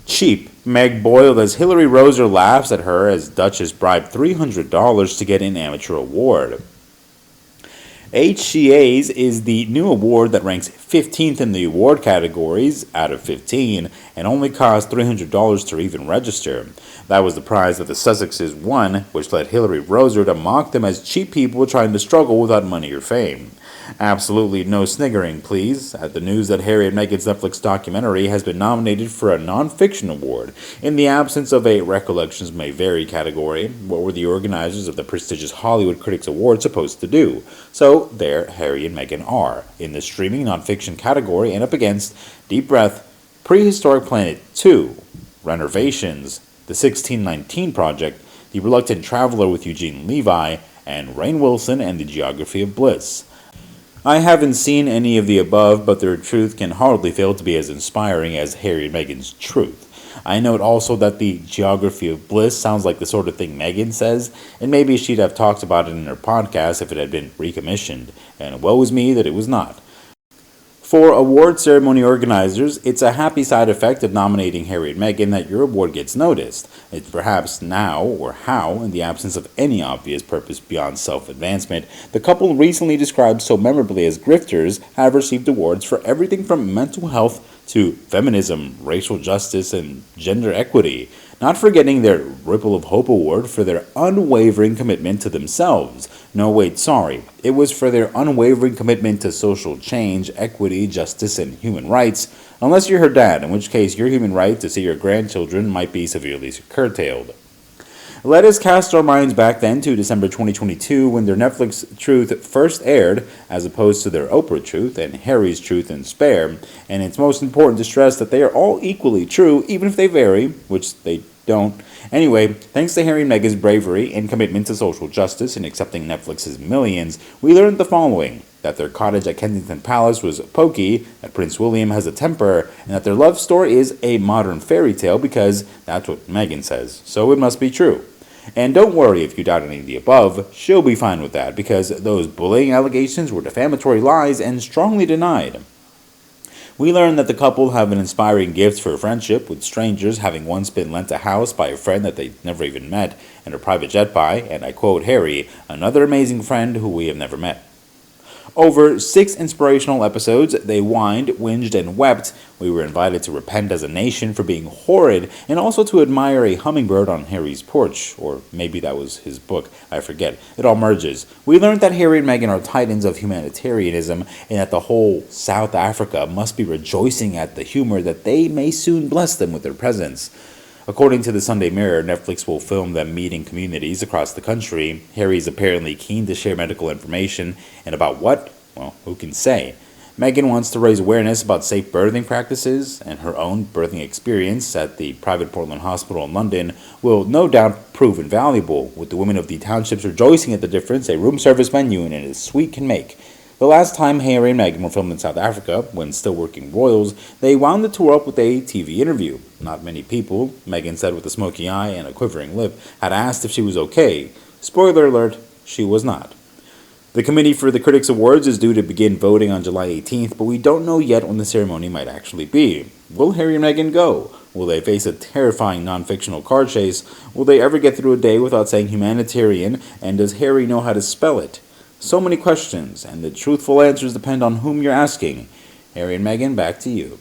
Cheap. Meg boiled as Hilary Roserr laughs at her as Dutchess Bribe $300 to get an amateur award. HCAs is the new award that ranks 15th in the award categories out of 15 and only costs $300 to even register. That was the prize that the Sussexes won, which led Hilary Roserr to mock them as cheap people trying to struggle without money or fame. Absolutely no sniggering, please, at the news that Harry and Meghan's Netflix documentary has been nominated for a non-fiction award. In the absence of a Recollections May Vary category, what were the organizers of the prestigious Hollywood Critics Award supposed to do? So there Harry and Meghan are, in the streaming non-fiction category and up against Deep Breath, Prehistoric Planet 2, Renovations, The 1619 Project, The Reluctant Traveler with Eugene Levy, and Rainn Wilson and the Geography of Bliss. I haven't seen any of the above, but their truth can hardly fail to be as inspiring as Harry and Meghan's truth. I note also that the Geography of Bliss sounds like the sort of thing Meghan says, and maybe she'd have talked about it in her podcast if it had been recommissioned, and woe is me that it was not. For award ceremony organizers, it's a happy side effect of nominating Harry and Meghan that your award gets noticed. It's perhaps now, or how, in the absence of any obvious purpose beyond self-advancement, the couple recently described so memorably as grifters have received awards for everything from mental health to feminism, racial justice, and gender equity, not forgetting their Ripple of Hope Award for their unwavering commitment to themselves. No, wait, sorry. It was for their unwavering commitment to social change, equity, justice, and human rights, unless you're her dad, in which case your human right to see your grandchildren might be severely curtailed. Let us cast our minds back then to December 2022 when their Netflix Truth first aired, as opposed to their Oprah Truth and Harry's Truth and Spare, and it's most important to stress that they are all equally true, even if they vary, which they don't. Anyway, thanks to Harry and Meghan's bravery and commitment to social justice in accepting Netflix's millions, we learned the following: that their cottage at Kensington Palace was pokey, that Prince William has a temper, and that their love story is a modern fairy tale because that's what Meghan says, so it must be true. And don't worry if you doubt any of the above, she'll be fine with that because those bullying allegations were defamatory lies and strongly denied. We learned that the couple have an inspiring gift for friendship, with strangers having once been lent a house by a friend that they'd never even met, and a private jet by, and I quote Harry, another amazing friend who we have never met. Over 6 inspirational episodes, they whined, whinged, and wept. We were invited to repent as a nation for being horrid, and also to admire a hummingbird on Harry's porch. Or maybe that was his book, I forget. It all merges. We learned that Harry and Meghan are titans of humanitarianism, and that the whole South Africa must be rejoicing at the humor that they may soon bless them with their presence. According to the Sunday Mirror, Netflix will film them meeting communities across the country. Harry's apparently keen to share medical information, and about what? Well, who can say? Meghan wants to raise awareness about safe birthing practices, and her own birthing experience at the private Portland hospital in London will no doubt prove invaluable, with the women of the townships rejoicing at the difference a room service menu in a suite can make. The last time Harry and Meghan were filmed in South Africa, when still working royals, they wound the tour up with a TV interview. Not many people, Meghan said with a smoky eye and a quivering lip, had asked if she was okay. Spoiler alert, she was not. The committee for the Critics Awards is due to begin voting on July 18th, but we don't know yet when the ceremony might actually be. Will Harry and Meghan go? Will they face a terrifying non-fictional car chase? Will they ever get through a day without saying humanitarian? And does Harry know how to spell it? So many questions, and the truthful answers depend on whom you're asking. Harry and Meghan, back to you.